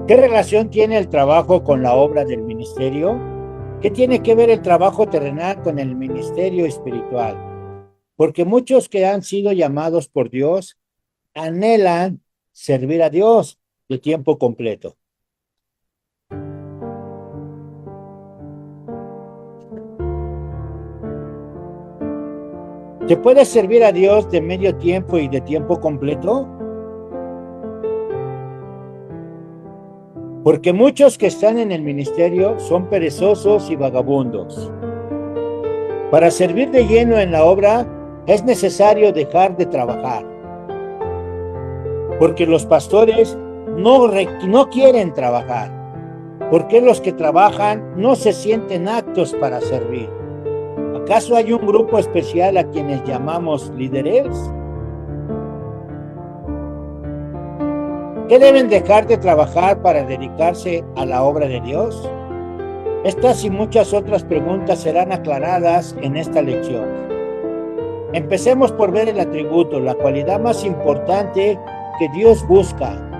¿Qué relación tiene el trabajo con la obra del ministerio? ¿Qué tiene que ver el trabajo terrenal con el ministerio espiritual? Porque muchos que han sido llamados por Dios anhelan servir a Dios de tiempo completo. ¿Se puede servir a Dios de medio tiempo y de tiempo completo? Porque muchos que están en el ministerio son perezosos y vagabundos. Para servir de lleno en la obra es necesario dejar de trabajar. Porque los pastores no quieren trabajar. Porque los que trabajan no se sienten aptos para servir. ¿Acaso hay un grupo especial a quienes llamamos líderes? ¿Qué deben dejar de trabajar para dedicarse a la obra de Dios? Estas y muchas otras preguntas serán aclaradas en esta lección. Empecemos por ver el atributo, la cualidad más importante que Dios busca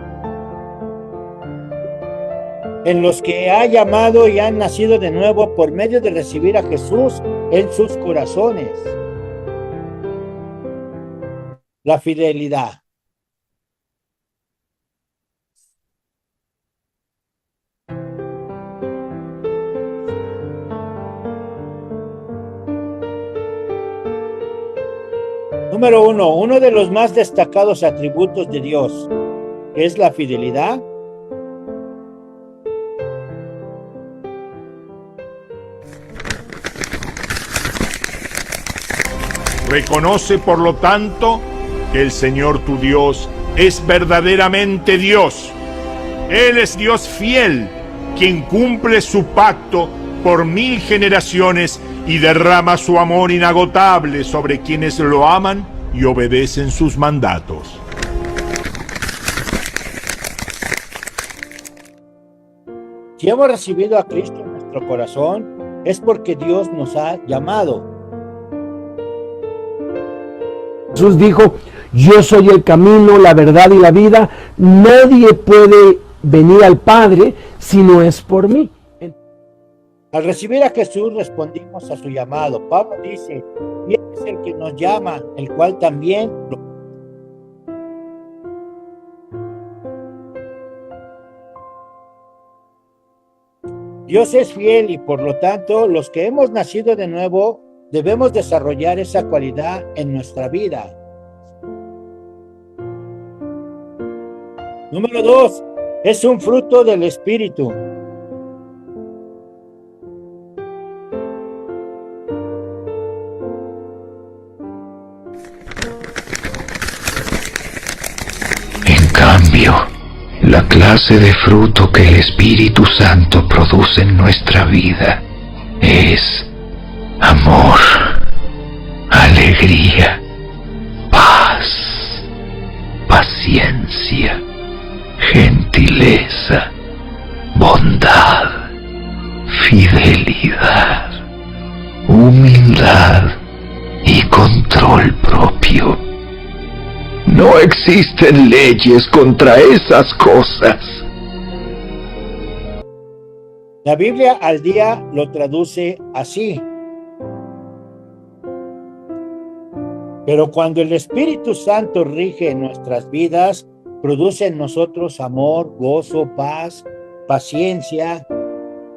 en los que ha llamado y han nacido de nuevo por medio de recibir a Jesús en sus corazones. La fidelidad. Número 1, uno de los más destacados atributos de Dios, que es la fidelidad. Reconoce, por lo tanto, que el Señor tu Dios es verdaderamente Dios. Él es Dios fiel, quien cumple su pacto por 1000 generaciones y derrama su amor inagotable sobre quienes lo aman y obedecen sus mandatos. Si hemos recibido a Cristo en nuestro corazón, es porque Dios nos ha llamado. Jesús dijo: yo soy el camino, la verdad y la vida. Nadie puede venir al Padre si no es por mí. Al recibir a Jesús respondimos a su llamado. Pablo dice: y Él es el que nos llama, el cual también lo... Dios es fiel y por lo tanto los que hemos nacido de nuevo debemos desarrollar esa cualidad en nuestra vida. Número 2, es un fruto del Espíritu. En cambio, la clase de fruto que el Espíritu Santo produce en nuestra vida es amor, alegría, paz, paciencia, gentileza, bondad, fidelidad, humildad y control propio. No existen leyes contra esas cosas. La Biblia al día lo traduce así. Pero cuando el Espíritu Santo rige en nuestras vidas, produce en nosotros amor, gozo, paz, paciencia,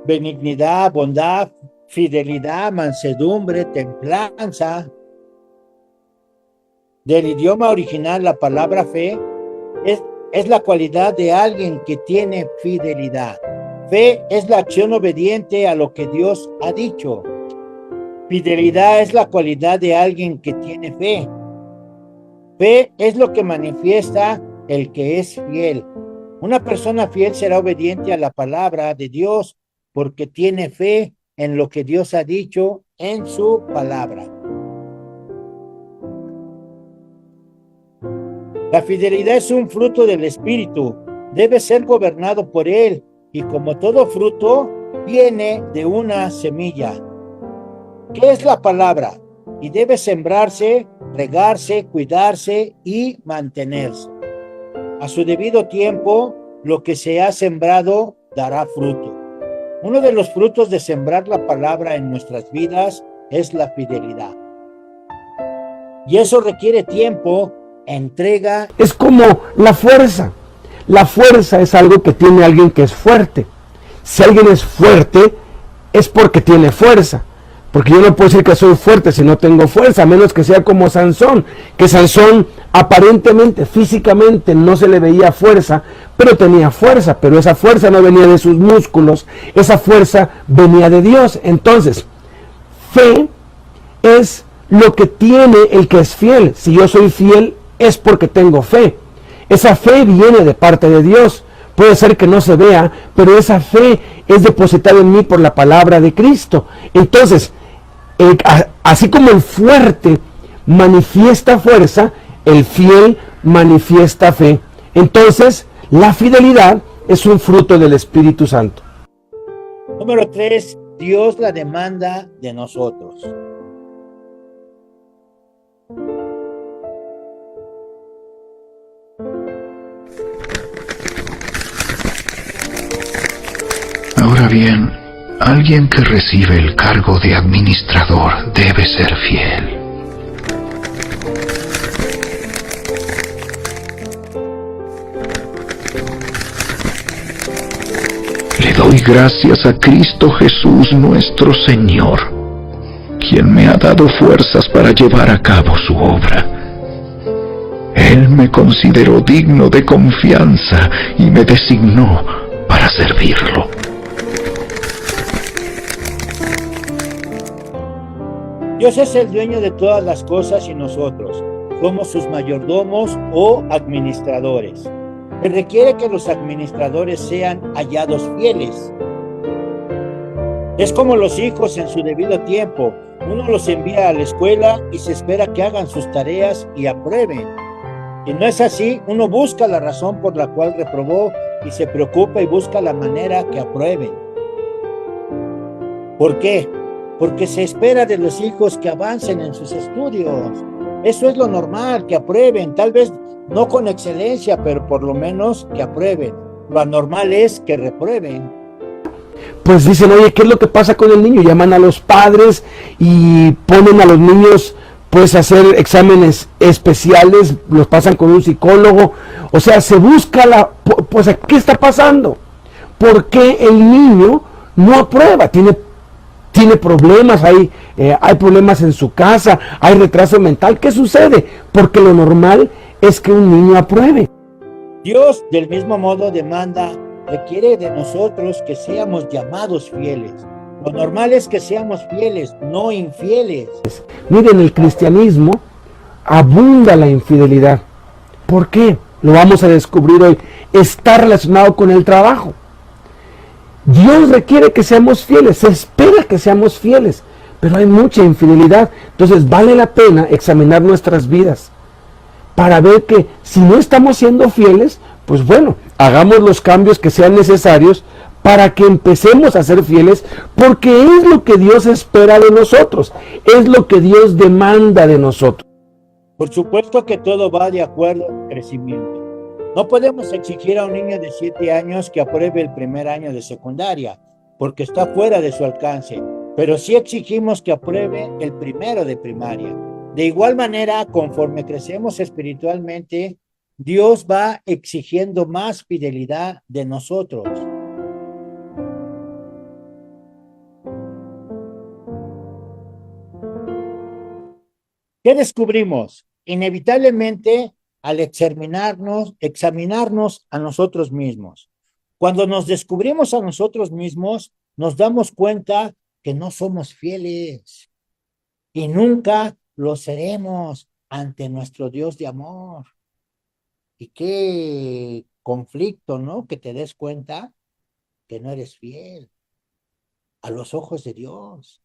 benignidad, bondad, fidelidad, mansedumbre, templanza. Del idioma original, la palabra fe es la cualidad de alguien que tiene fidelidad. Fe es la acción obediente a lo que Dios ha dicho. Fidelidad es la cualidad de alguien que tiene fe. Fe es lo que manifiesta el que es fiel. Una persona fiel será obediente a la palabra de Dios porque tiene fe en lo que Dios ha dicho en su palabra. La fidelidad es un fruto del Espíritu, debe ser gobernado por Él y como todo fruto viene de una semilla. ¿Qué es la palabra? Y debe sembrarse, regarse, cuidarse y mantenerse. A su debido tiempo, lo que se ha sembrado dará fruto. Uno de los frutos de sembrar la palabra en nuestras vidas es la fidelidad. Y eso requiere tiempo, entrega. Es como la fuerza. La fuerza es algo que tiene alguien que es fuerte. Si alguien es fuerte, es porque tiene fuerza. Porque yo no puedo decir que soy fuerte si no tengo fuerza, a menos que sea como Sansón, que Sansón aparentemente, físicamente no se le veía fuerza, pero tenía fuerza, pero esa fuerza no venía de sus músculos, esa fuerza venía de Dios. Entonces, fe es lo que tiene el que es fiel. Si yo soy fiel es porque tengo fe. Esa fe viene de parte de Dios. Puede ser que no se vea, pero esa fe es depositada en mí por la palabra de Cristo. Entonces, así como el fuerte manifiesta fuerza, el fiel manifiesta fe. Entonces, la fidelidad es un fruto del Espíritu Santo. Número 3, Dios la demanda de nosotros. Ahora bien, alguien que recibe el cargo de administrador debe ser fiel. Le doy gracias a Cristo Jesús nuestro Señor, quien me ha dado fuerzas para llevar a cabo su obra. Él me consideró digno de confianza y me designó para servirlo. Dios es el dueño de todas las cosas y nosotros somos sus mayordomos o administradores. Se requiere que los administradores sean hallados fieles. Es como los hijos en su debido tiempo. Uno los envía a la escuela y se espera que hagan sus tareas y aprueben. Si no es así, uno busca la razón por la cual reprobó y se preocupa y busca la manera que aprueben. ¿Por qué? Porque se espera de los hijos que avancen en sus estudios. Eso es lo normal, que aprueben, tal vez no con excelencia, pero por lo menos que aprueben. Lo anormal es que reprueben. Pues dicen, oye, ¿qué es lo que pasa con el niño? Llaman a los padres y ponen a los niños pues a hacer exámenes especiales, los pasan con un psicólogo. O sea, se busca pues, ¿qué está pasando? ¿Por qué el niño no aprueba? Tiene problemas, hay problemas en su casa, hay retraso mental. ¿Qué sucede? Porque lo normal es que un niño apruebe. Dios, del mismo modo, requiere de nosotros que seamos llamados fieles. Lo normal es que seamos fieles, no infieles. Miren, el cristianismo abunda la infidelidad. ¿Por qué? Lo vamos a descubrir hoy. Está relacionado con el trabajo. Dios requiere que seamos fieles, se espera que seamos fieles, pero hay mucha infidelidad. Entonces vale la pena examinar nuestras vidas para ver que si no estamos siendo fieles, pues bueno, hagamos los cambios que sean necesarios para que empecemos a ser fieles, porque es lo que Dios espera de nosotros, es lo que Dios demanda de nosotros. Por supuesto que todo va de acuerdo al crecimiento. No podemos exigir a un niño de 7 años que apruebe el primer año de secundaria, porque está fuera de su alcance, pero sí exigimos que apruebe el primero de primaria. De igual manera, conforme crecemos espiritualmente, Dios va exigiendo más fidelidad de nosotros. ¿Qué descubrimos? Inevitablemente, al examinarnos a nosotros mismos. Cuando nos descubrimos a nosotros mismos, nos damos cuenta que no somos fieles y nunca lo seremos ante nuestro Dios de amor. Y qué conflicto, ¿no? Que te des cuenta que no eres fiel a los ojos de Dios.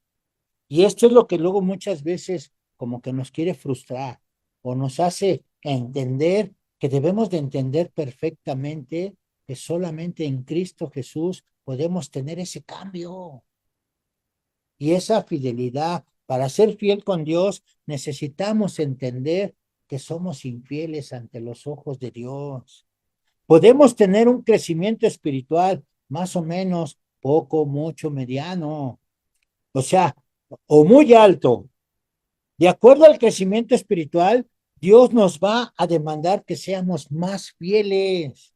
Y esto es lo que luego muchas veces como que nos quiere frustrar o nos hace entender que debemos de entender perfectamente que solamente en Cristo Jesús podemos tener ese cambio y esa fidelidad. Para ser fiel con Dios necesitamos entender que somos infieles ante los ojos de Dios. Podemos tener un crecimiento espiritual más o menos, poco, mucho, mediano, o sea, o muy alto. De acuerdo al crecimiento espiritual, Dios nos va a demandar que seamos más fieles.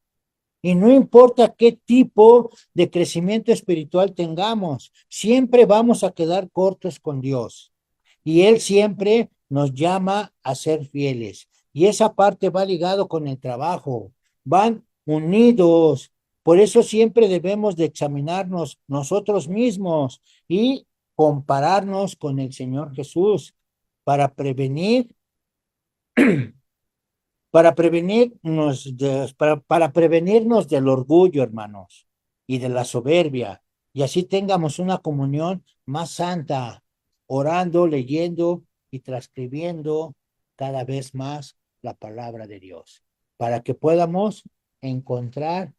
Y no importa qué tipo de crecimiento espiritual tengamos, siempre vamos a quedar cortos con Dios. Y Él siempre nos llama a ser fieles. Y esa parte va ligado con el trabajo. Van unidos. Por eso siempre debemos de examinarnos nosotros mismos y compararnos con el Señor Jesús para prevenir para prevenirnos del orgullo, hermanos, y de la soberbia, y así tengamos una comunión más santa, orando, leyendo y transcribiendo cada vez más la palabra de Dios, para que podamos encontrar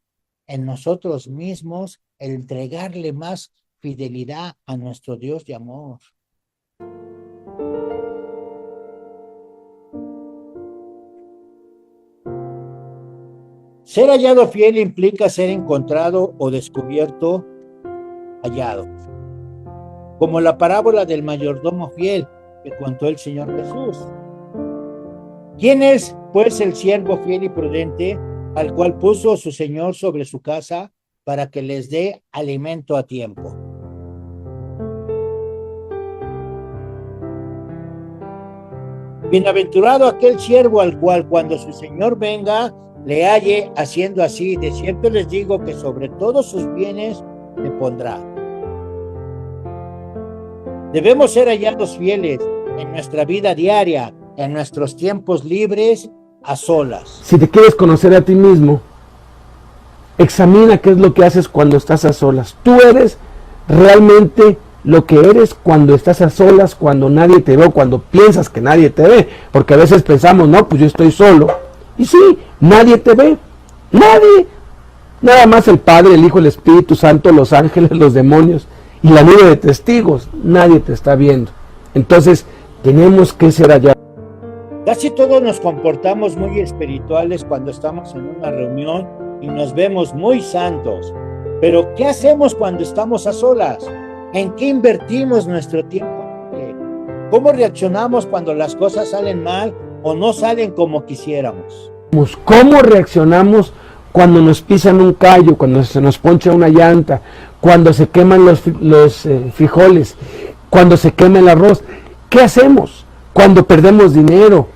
en nosotros mismos el entregarle más fidelidad a nuestro Dios de amor. Ser hallado fiel implica ser encontrado o descubierto hallado, como la parábola del mayordomo fiel que contó el Señor Jesús. ¿Quién es, pues, el siervo fiel y prudente al cual puso su Señor sobre su casa para que les dé alimento a tiempo? Bienaventurado aquel siervo al cual cuando su Señor venga le halle haciendo así. De cierto les digo que sobre todos sus bienes le pondrá. Debemos ser hallados fieles en nuestra vida diaria, en nuestros tiempos libres, a solas. Si te quieres conocer a ti mismo, examina qué es lo que haces cuando estás a solas. Tú eres realmente lo que eres cuando estás a solas, cuando nadie te ve, o cuando piensas que nadie te ve, porque a veces pensamos, no, pues yo estoy solo, y sí, nadie te ve, nadie, nada más el Padre, el Hijo, el Espíritu Santo, los ángeles, los demonios, y la nube de testigos, nadie te está viendo. Entonces, tenemos que ser allá. Casi todos nos comportamos muy espirituales cuando estamos en una reunión y nos vemos muy santos, pero ¿qué hacemos cuando estamos a solas? ¿En qué invertimos nuestro tiempo? ¿Cómo reaccionamos cuando las cosas salen mal o no salen como quisiéramos? ¿Cómo reaccionamos cuando nos pisan un callo, cuando se nos poncha una llanta, cuando se queman los frijoles, cuando se quema el arroz? ¿Qué hacemos? Cuando perdemos dinero,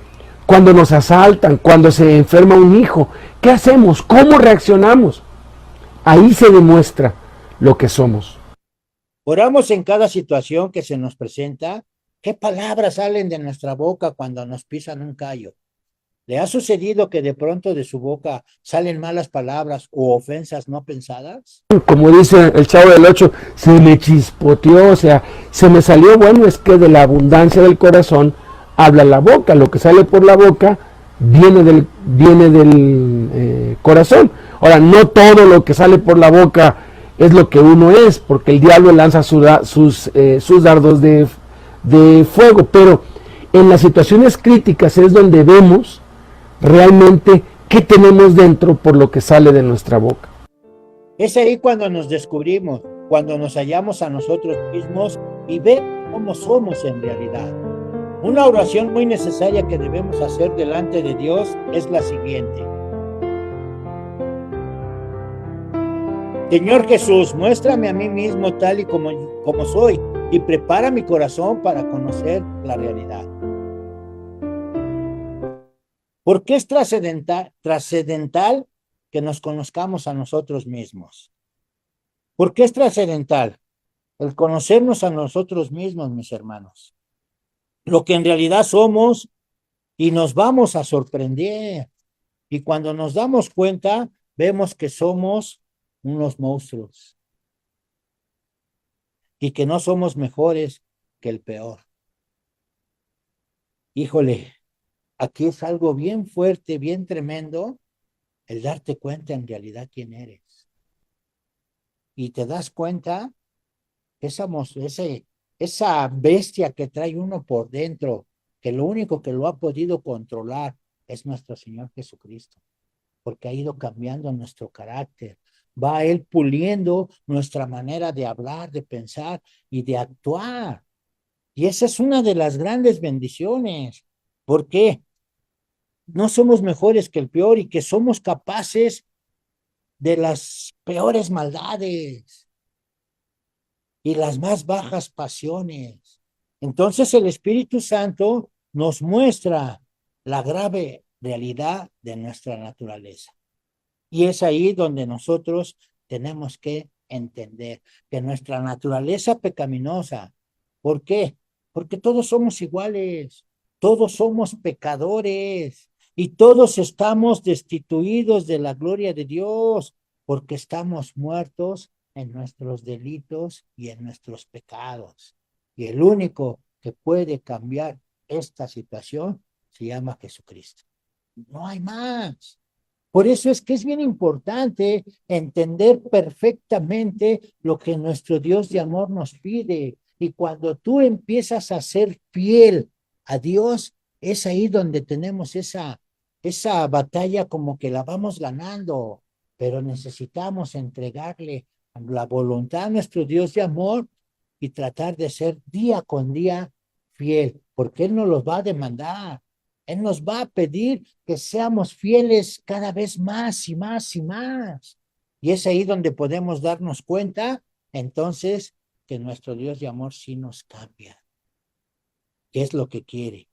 cuando nos asaltan, cuando se enferma un hijo. ¿Qué hacemos? ¿Cómo reaccionamos? Ahí se demuestra lo que somos. Oramos en cada situación que se nos presenta. ¿Qué palabras salen de nuestra boca cuando nos pisan un callo? ¿Le ha sucedido que de pronto de su boca salen malas palabras o ofensas no pensadas? Como dice el Chavo del 8, se me chispoteó, o sea, se me salió. Bueno, es que de la abundancia del corazón habla la boca. Lo que sale por la boca viene del corazón. Ahora, no todo lo que sale por la boca es lo que uno es, porque el diablo lanza sus dardos de fuego, pero en las situaciones críticas es donde vemos realmente qué tenemos dentro por lo que sale de nuestra boca. Es ahí cuando nos descubrimos, cuando nos hallamos a nosotros mismos y vemos cómo somos en realidad. Una oración muy necesaria que debemos hacer delante de Dios es la siguiente. Señor Jesús, muéstrame a mí mismo tal y como soy y prepara mi corazón para conocer la realidad. ¿Por qué es trascendental que nos conozcamos a nosotros mismos? ¿Por qué es trascendental el conocernos a nosotros mismos, mis hermanos? Lo que en realidad somos, y nos vamos a sorprender. Y cuando nos damos cuenta, vemos que somos unos monstruos y que no somos mejores que el peor. Híjole, aquí es algo bien fuerte, bien tremendo, el darte cuenta en realidad quién eres. Y te das cuenta esa bestia que trae uno por dentro, que lo único que lo ha podido controlar es nuestro Señor Jesucristo. porque ha ido cambiando nuestro carácter. Va Él puliendo nuestra manera de hablar, de pensar y de actuar. Y esa es una de las grandes bendiciones. ¿Por qué? No somos mejores que el peor y que somos capaces de las peores maldades y las más bajas pasiones. Entonces el Espíritu Santo nos muestra la grave realidad de nuestra naturaleza. Y es ahí donde nosotros tenemos que entender que nuestra naturaleza pecaminosa, ¿por qué? Porque todos somos iguales, todos somos pecadores y todos estamos destituidos de la gloria de Dios, porque estamos muertos en nuestros delitos y en nuestros pecados. Y el único que puede cambiar esta situación se llama Jesucristo. No hay más. Por eso es que es bien importante entender perfectamente lo que nuestro Dios de amor nos pide. Y cuando tú empiezas a ser fiel a Dios, es ahí donde tenemos esa batalla como que la vamos ganando. Pero necesitamos entregarle la voluntad a nuestro Dios de amor y tratar de ser día con día fiel, porque Él nos los va a demandar. Él nos va a pedir que seamos fieles cada vez más y más y más. Y es ahí donde podemos darnos cuenta, entonces, que nuestro Dios de amor sí nos cambia. ¿Qué es lo que quiere?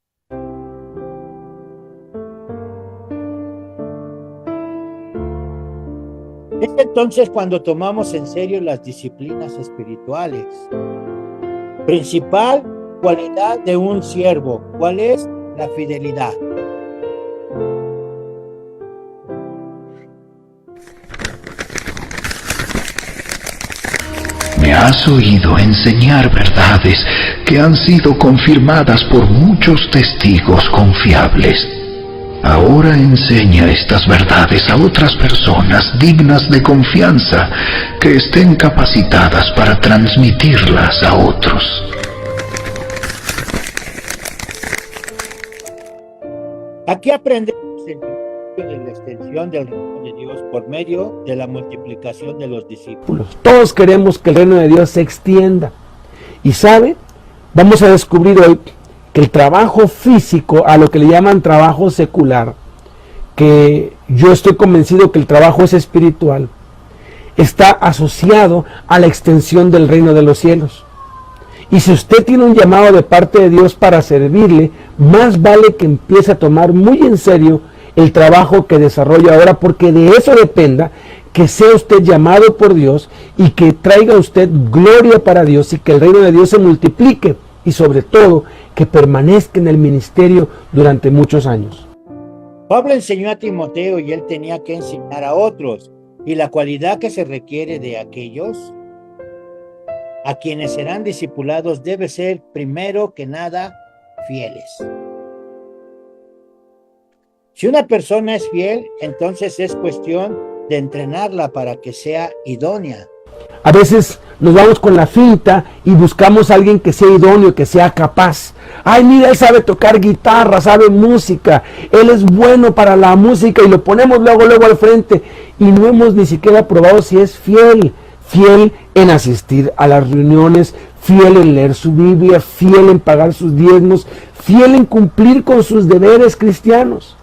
Es entonces cuando tomamos en serio las disciplinas espirituales. Principal cualidad de un siervo, ¿cuál es? La fidelidad. Me has oído enseñar verdades que han sido confirmadas por muchos testigos confiables. Ahora enseña estas verdades a otras personas dignas de confianza que estén capacitadas para transmitirlas a otros. Aquí aprendemos el principio de la extensión del reino de Dios por medio de la multiplicación de los discípulos. Todos queremos que el reino de Dios se extienda. Y ¿sabe? Vamos a descubrir hoy que el trabajo físico, a lo que le llaman trabajo secular, que yo estoy convencido que el trabajo es espiritual, está asociado a la extensión del reino de los cielos. Y si usted tiene un llamado de parte de Dios para servirle, más vale que empiece a tomar muy en serio el trabajo que desarrolla ahora, porque de eso dependa que sea usted llamado por Dios y que traiga usted gloria para Dios y que el reino de Dios se multiplique y sobre todo que permanezca en el ministerio durante muchos años. Pablo enseñó a Timoteo y él tenía que enseñar a otros, y la cualidad que se requiere de aquellos a quienes serán discipulados debe ser, primero que nada, fieles. Si una persona es fiel, entonces es cuestión de entrenarla para que sea idónea. A veces nos vamos con la finta y buscamos a alguien que sea idóneo, que sea capaz. Ay, mira, él sabe tocar guitarra, sabe música, él es bueno para la música y lo ponemos luego al frente y no hemos ni siquiera probado si es fiel en asistir a las reuniones, fiel en leer su Biblia, fiel en pagar sus diezmos, fiel en cumplir con sus deberes cristianos.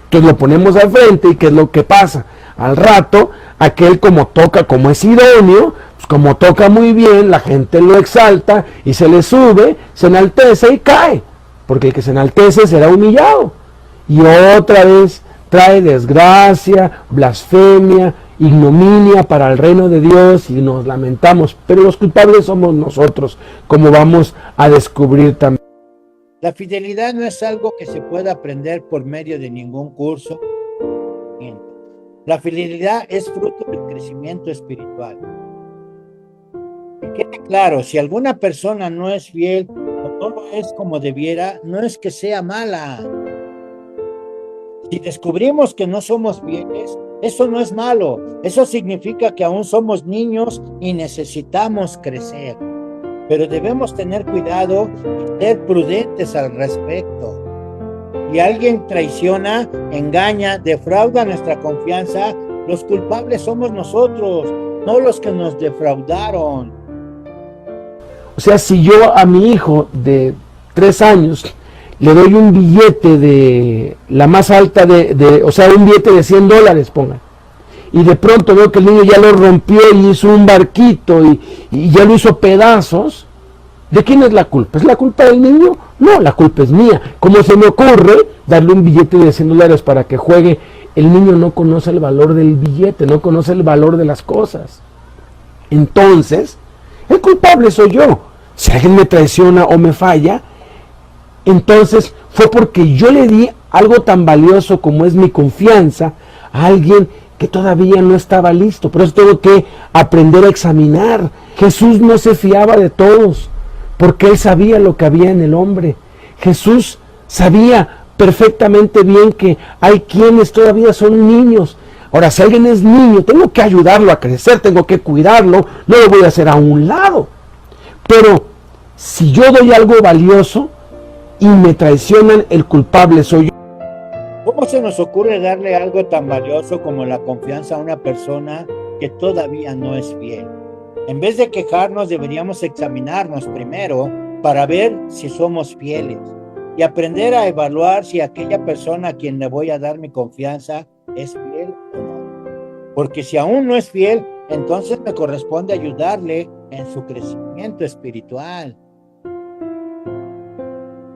Entonces lo ponemos al frente y ¿qué es lo que pasa? Al rato, aquel como toca, como es idóneo, pues como toca muy bien, la gente lo exalta y se le sube, se enaltece y cae, porque el que se enaltece será humillado. Y otra vez trae desgracia, blasfemia, ignominia para el reino de Dios y nos lamentamos, pero los culpables somos nosotros, como vamos a descubrir también. La fidelidad no es algo que se pueda aprender por medio de ningún curso. La fidelidad es fruto del crecimiento espiritual. Y quede claro, si alguna persona no es fiel o no lo es como debiera, no es que sea mala. Si descubrimos que no somos fieles, eso no es malo. Eso significa que aún somos niños y necesitamos crecer. Pero debemos tener cuidado y ser prudentes al respecto. y alguien traiciona, engaña, defrauda nuestra confianza, los culpables somos nosotros, no los que nos defraudaron. O sea, si yo a mi hijo de 3 años le doy un billete de la más alta o sea, un billete de $100, pongan, y de pronto veo que el niño ya lo rompió y hizo un barquito y ya lo hizo pedazos, ¿de quién es la culpa? ¿Es la culpa del niño? No, la culpa es mía. ¿Cómo se me ocurre darle un billete de $100 para que juegue? El niño no conoce el valor del billete, no conoce el valor de las cosas. Entonces, el culpable soy yo. Si alguien me traiciona o me falla, entonces fue porque yo le di algo tan valioso como es mi confianza a alguien que todavía no estaba listo. Por eso tengo que aprender a examinar. Jesús no se fiaba de todos, porque él sabía lo que había en el hombre. Jesús sabía perfectamente bien que hay quienes todavía son niños. Ahora, si alguien es niño, tengo que ayudarlo a crecer, tengo que cuidarlo, no lo voy a hacer a un lado. Pero si yo doy algo valioso y me traicionan, el culpable soy yo. ¿Cómo se nos ocurre darle algo tan valioso como la confianza a una persona que todavía no es fiel? En vez de quejarnos, deberíamos examinarnos primero para ver si somos fieles y aprender a evaluar si aquella persona a quien le voy a dar mi confianza es fiel o no. Porque si aún no es fiel, entonces me corresponde ayudarle en su crecimiento espiritual,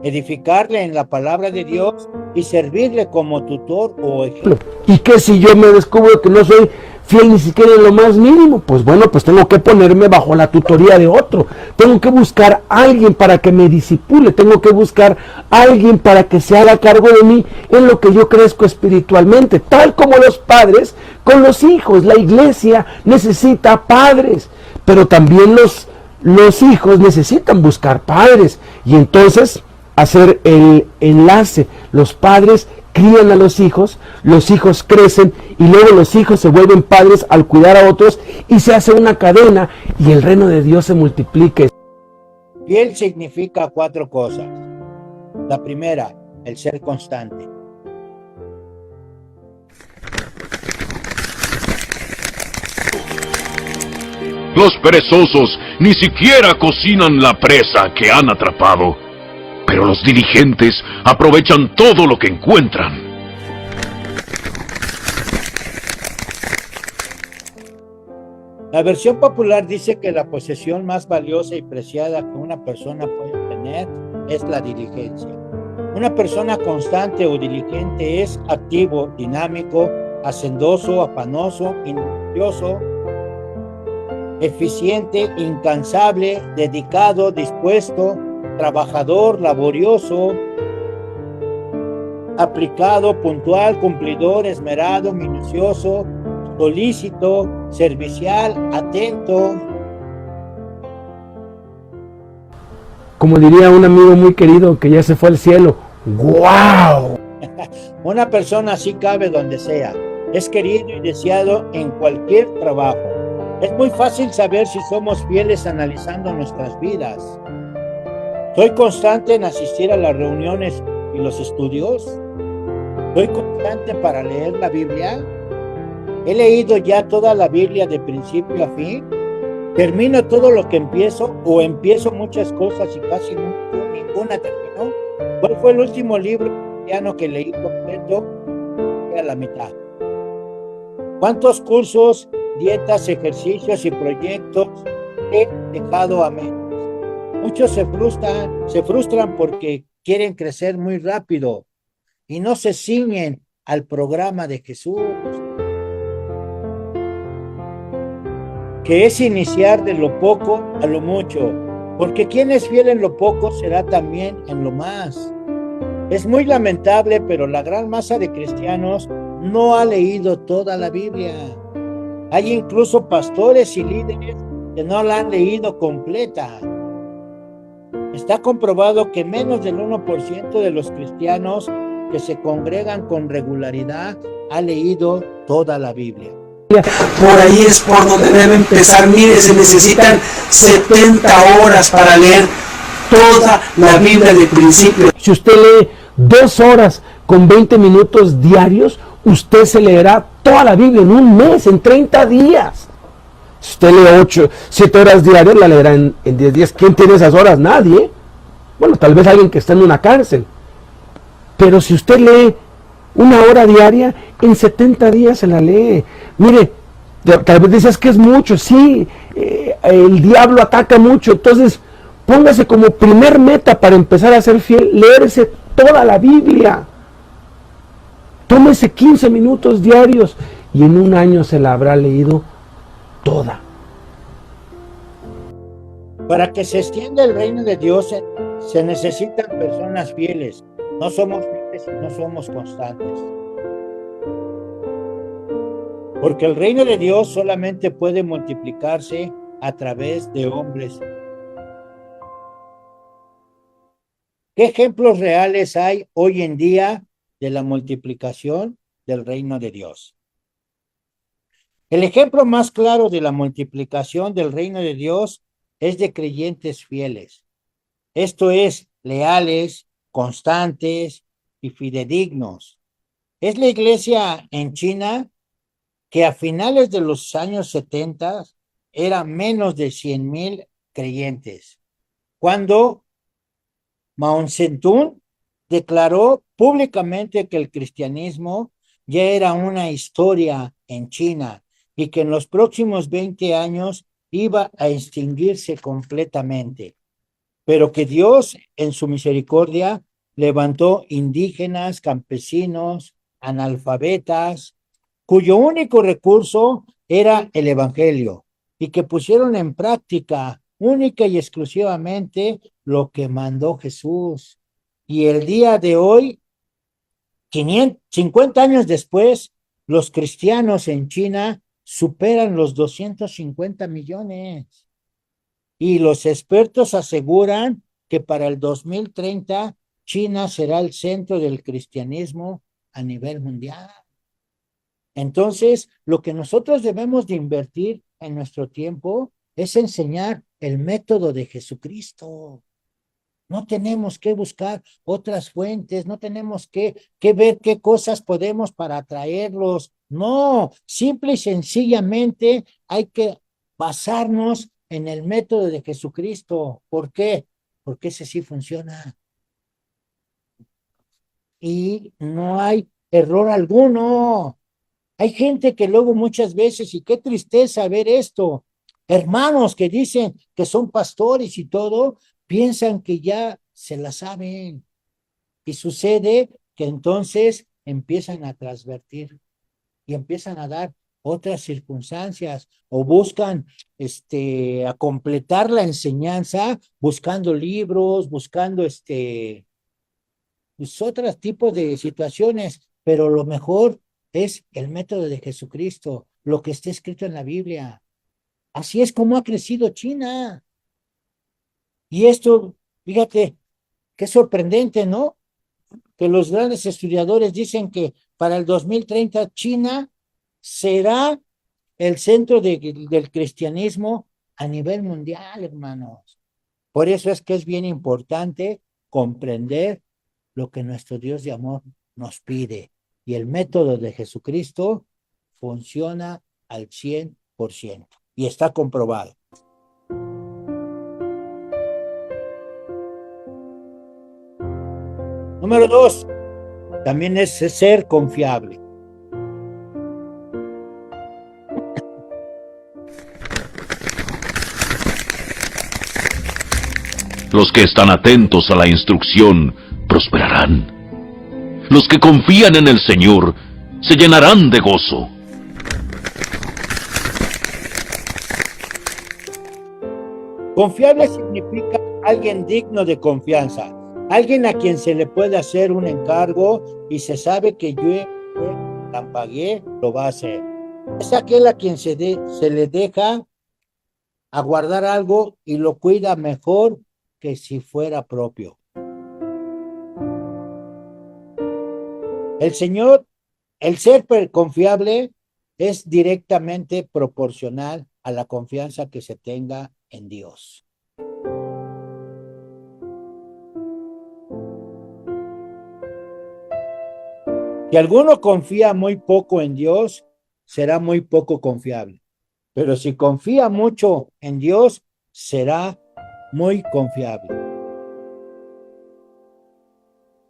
edificarle en la palabra de Dios y servirle como tutor o ejemplo. ¿Y qué si yo me descubro que no soy fiel ni siquiera en lo más mínimo? Pues bueno, pues tengo que ponerme bajo la tutoría de otro. Tengo que buscar a alguien para que me disipule. Tengo que buscar a alguien para que se haga cargo de mí en lo que yo crezco espiritualmente. Tal como los padres con los hijos. La iglesia necesita padres, pero también los hijos necesitan buscar padres. Y entonces hacer el enlace. Los padres crían a los hijos crecen y luego los hijos se vuelven padres al cuidar a otros y se hace una cadena y el reino de Dios se multiplica. Fiel significa 4 cosas. La primera, el ser constante. Los perezosos ni siquiera cocinan la presa que han atrapado, pero los diligentes aprovechan todo lo que encuentran. La versión popular dice que la posesión más valiosa y preciada que una persona puede tener es la diligencia. Una persona constante o diligente es activo, dinámico, hacendoso, afanoso, industrioso, eficiente, incansable, dedicado, dispuesto, trabajador, laborioso, aplicado, puntual, cumplidor, esmerado, minucioso, solícito, servicial, atento. Como diría un amigo muy querido que ya se fue al cielo, ¡guau! Una persona así cabe donde sea. Es querido y deseado en cualquier trabajo. Es muy fácil saber si somos fieles analizando nuestras vidas. ¿Soy constante en asistir a las reuniones y los estudios? ¿Soy constante para leer la Biblia? ¿He leído ya toda la Biblia de principio a fin? ¿Termino todo lo que empiezo o empiezo muchas cosas y casi ninguna terminó? ¿Cuál fue el último libro cristiano que leí completo a la mitad? ¿Cuántos cursos, dietas, ejercicios y proyectos he dejado a medias? Muchos se frustran porque quieren crecer muy rápido y no se ciñen al programa de Jesús, que es iniciar de lo poco a lo mucho, porque quien es fiel en lo poco será también en lo más. Es muy lamentable, pero la gran masa de cristianos no ha leído toda la Biblia. Hay incluso pastores y líderes que no la han leído completa. Está comprobado que menos del 1% de los cristianos que se congregan con regularidad ha leído toda la Biblia. Por ahí es por donde debe empezar. Mire, se necesitan 70 horas para leer toda la Biblia de principio. Si usted lee 2 horas con 20 minutos diarios, usted se leerá toda la Biblia en un mes, en 30 días. Si usted lee 7 horas diarias, la leerá en 10 días. ¿Quién tiene esas horas? Nadie. Bueno, tal vez alguien que está en una cárcel. Pero si usted lee 1 hora diaria, en 70 días se la lee. Mire, tal vez dices que es mucho. Sí, el diablo ataca mucho. Entonces, póngase como primer meta para empezar a ser fiel, leerse toda la Biblia. Tómese 15 minutos diarios y en un año se la habrá leído toda. Para que se extienda el reino de Dios se necesitan personas fieles. No somos fieles y no somos constantes. Porque el reino de Dios solamente puede multiplicarse a través de hombres. ¿Qué ejemplos reales hay hoy en día de la multiplicación del reino de Dios? El ejemplo más claro de la multiplicación del reino de Dios es de creyentes fieles. Esto es, leales, constantes y fidedignos. Es la iglesia en China que a finales de los años 70 era menos de 100,000 creyentes, cuando Mao Zedong declaró públicamente que el cristianismo ya era una historia en China y que en los próximos 20 años iba a extinguirse completamente, pero que Dios en su misericordia levantó indígenas, campesinos, analfabetas, cuyo único recurso era el evangelio y que pusieron en práctica única y exclusivamente lo que mandó Jesús. Y el día de hoy, 50 años después, los cristianos en China superan los 250 millones. Y los expertos aseguran que para el 2030 China será el centro del cristianismo a nivel mundial. Entonces, lo que nosotros debemos de invertir en nuestro tiempo es enseñar el método de Jesucristo. No tenemos que buscar otras fuentes, no tenemos que ver qué cosas podemos para atraerlos. No, simple y sencillamente hay que basarnos en el método de Jesucristo. ¿Por qué? Porque ese sí funciona. Y no hay error alguno. Hay gente que luego muchas veces, y qué tristeza ver esto, hermanos que dicen que son pastores y todo, piensan que ya se la saben. Y sucede que entonces empiezan a transvertir y empiezan a dar otras circunstancias o buscan a completar la enseñanza buscando libros, buscando pues, otros tipos de situaciones, pero lo mejor es el método de Jesucristo, lo que está escrito en la Biblia. Así es como ha crecido China. Y esto, fíjate, qué sorprendente, ¿no? Que los grandes estudiadores dicen que para el 2030 China será el centro del cristianismo a nivel mundial, hermanos. Por eso es que es bien importante comprender lo que nuestro Dios de amor nos pide. Y el método de Jesucristo funciona al 100% y está comprobado. Número 2, también es ser confiable. Los que están atentos a la instrucción prosperarán. Los que confían en el Señor se llenarán de gozo. Confiable significa alguien digno de confianza, alguien a quien se le puede hacer un encargo y se sabe que yo la pagué, lo va a hacer. Es aquel a quien se le deja aguardar algo y lo cuida mejor que si fuera propio. El ser confiable es directamente proporcional a la confianza que se tenga en Dios. Si alguno confía muy poco en Dios, será muy poco confiable. Pero si confía mucho en Dios, será muy confiable.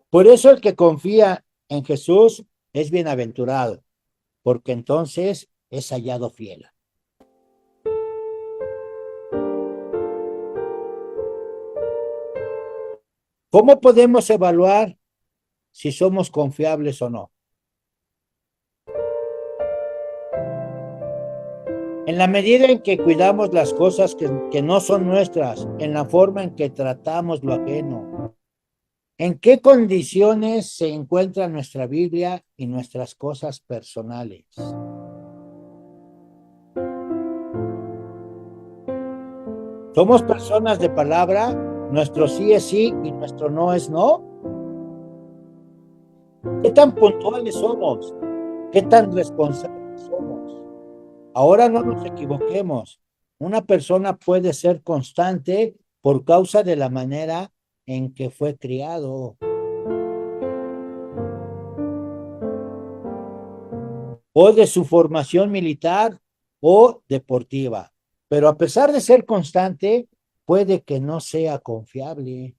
Por eso el que confía en Jesús es bienaventurado, porque entonces es hallado fiel. ¿Cómo podemos evaluar si somos confiables o no? En la medida en que cuidamos las cosas que no son nuestras, en la forma en que tratamos lo ajeno. ¿En qué condiciones se encuentra nuestra Biblia y nuestras cosas personales? ¿Somos personas de palabra? ¿Nuestro sí es sí y nuestro no es no? ¿Qué tan puntuales somos? ¿Qué tan responsables somos? Ahora no nos equivoquemos. Una persona puede ser constante por causa de la manera en que fue criado, o de su formación militar o deportiva. Pero a pesar de ser constante, puede que no sea confiable.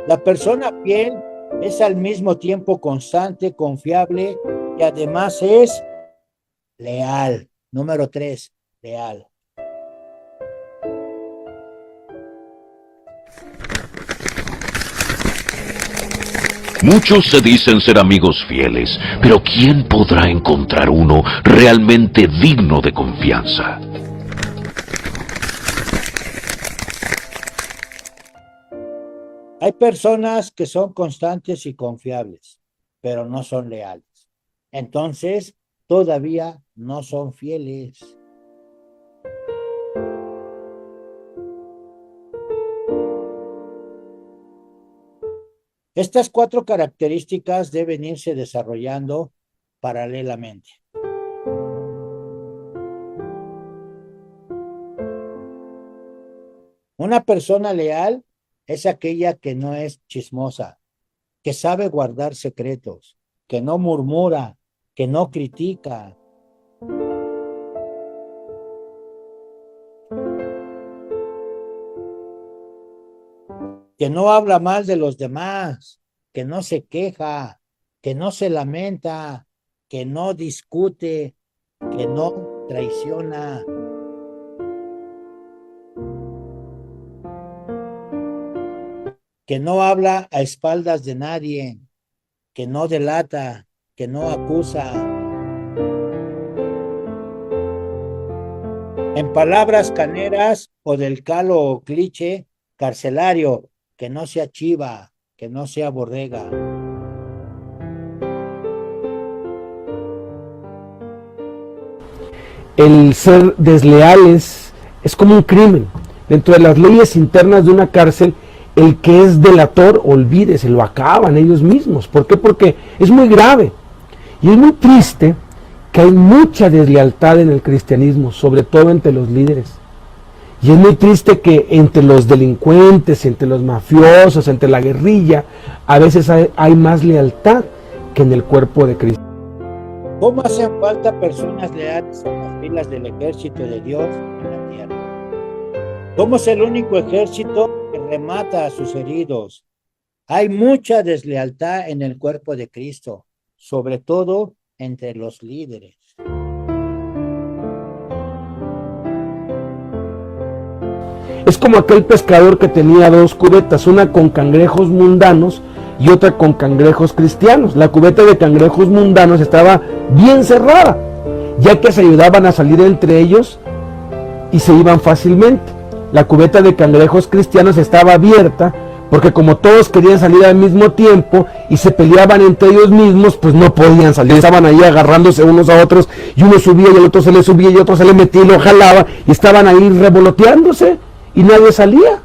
La persona fiel es al mismo tiempo constante, confiable y además es leal. Número 3, leal. Muchos se dicen ser amigos fieles, pero ¿quién podrá encontrar uno realmente digno de confianza? Hay personas que son constantes y confiables, pero no son leales. Entonces, todavía no son fieles. Estas 4 características deben irse desarrollando paralelamente. Una persona leal es aquella que no es chismosa, que sabe guardar secretos, que no murmura, que no critica. Que no habla mal de los demás, que no se queja, que no se lamenta, que no discute, que no traiciona. Que no habla a espaldas de nadie, que no delata, que no acusa. En palabras caneras o del calo o cliché carcelario, que no sea chiva, que no sea borrega. El ser desleales es como un crimen. Dentro de las leyes internas de una cárcel, el que es delator, olvídese, lo acaban ellos mismos. ¿Por qué? Porque es muy grave. Y es muy triste que hay mucha deslealtad en el cristianismo, sobre todo entre los líderes. Y es muy triste que entre los delincuentes, entre los mafiosos, entre la guerrilla, a veces hay más lealtad que en el cuerpo de Cristo. ¿Cómo hacen falta personas leales en las filas del ejército de Dios en la tierra? Somos el único ejército que remata a sus heridos. Hay mucha deslealtad en el cuerpo de Cristo, sobre todo entre los líderes. Es como aquel pescador que tenía 2 cubetas, una con cangrejos mundanos y otra con cangrejos cristianos. La cubeta de cangrejos mundanos estaba bien cerrada, ya que se ayudaban a salir entre ellos y se iban fácilmente. La cubeta de cangrejos cristianos estaba abierta, porque como todos querían salir al mismo tiempo y se peleaban entre ellos mismos, pues no podían salir. Estaban ahí agarrándose unos a otros, y uno subía y el otro se le subía y otro se le metía y lo jalaba, y estaban ahí revoloteándose y nadie salía.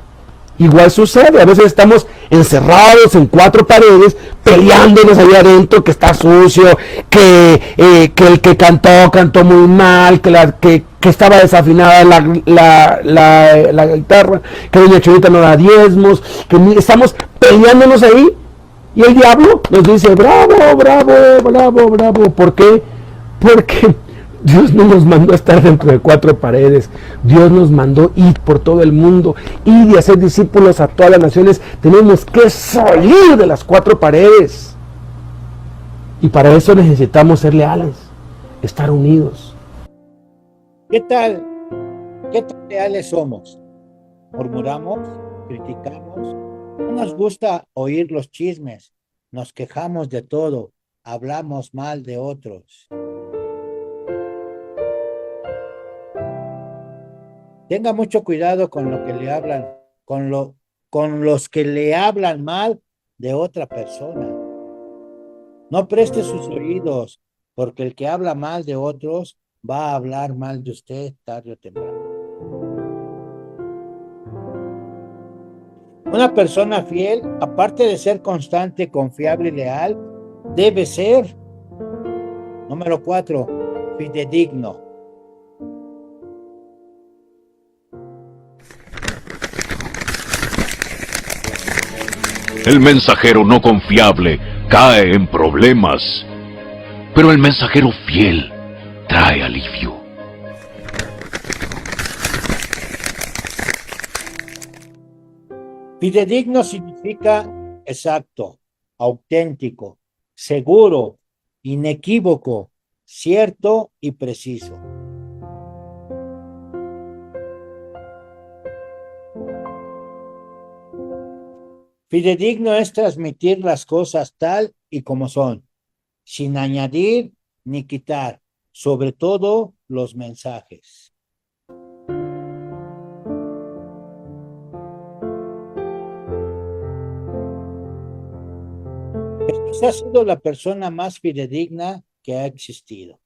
Igual sucede, a veces estamos encerrados en 4 paredes, peleándonos allá adentro, que está sucio, que el que cantó muy mal, que que estaba desafinada la guitarra, que doña Cholita no da diezmos, que estamos peleándonos ahí, y el diablo nos dice, bravo, bravo, bravo, bravo. ¿Por qué? Porque Dios no nos mandó a estar dentro de cuatro paredes. Dios nos mandó ir por todo el mundo, ir y hacer discípulos a todas las naciones. Tenemos que salir de las cuatro paredes. Y para eso necesitamos ser leales, estar unidos. ¿Qué tal? ¿Qué tan leales somos? ¿Murmuramos? ¿Criticamos? No nos gusta oír los chismes. Nos quejamos de todo. Hablamos mal de otros. Tenga mucho cuidado con lo que le hablan, con los que le hablan mal de otra persona. No preste sus oídos, porque el que habla mal de otros va a hablar mal de usted tarde o temprano. Una persona fiel, aparte de ser constante, confiable y leal, debe ser, número 4, fidedigno. El mensajero no confiable cae en problemas, pero el mensajero fiel trae alivio. Fidedigno significa exacto, auténtico, seguro, inequívoco, cierto y preciso. Fidedigno es transmitir las cosas tal y como son, sin añadir ni quitar, sobre todo los mensajes. Jesús ha sido la persona más fidedigna que ha existido.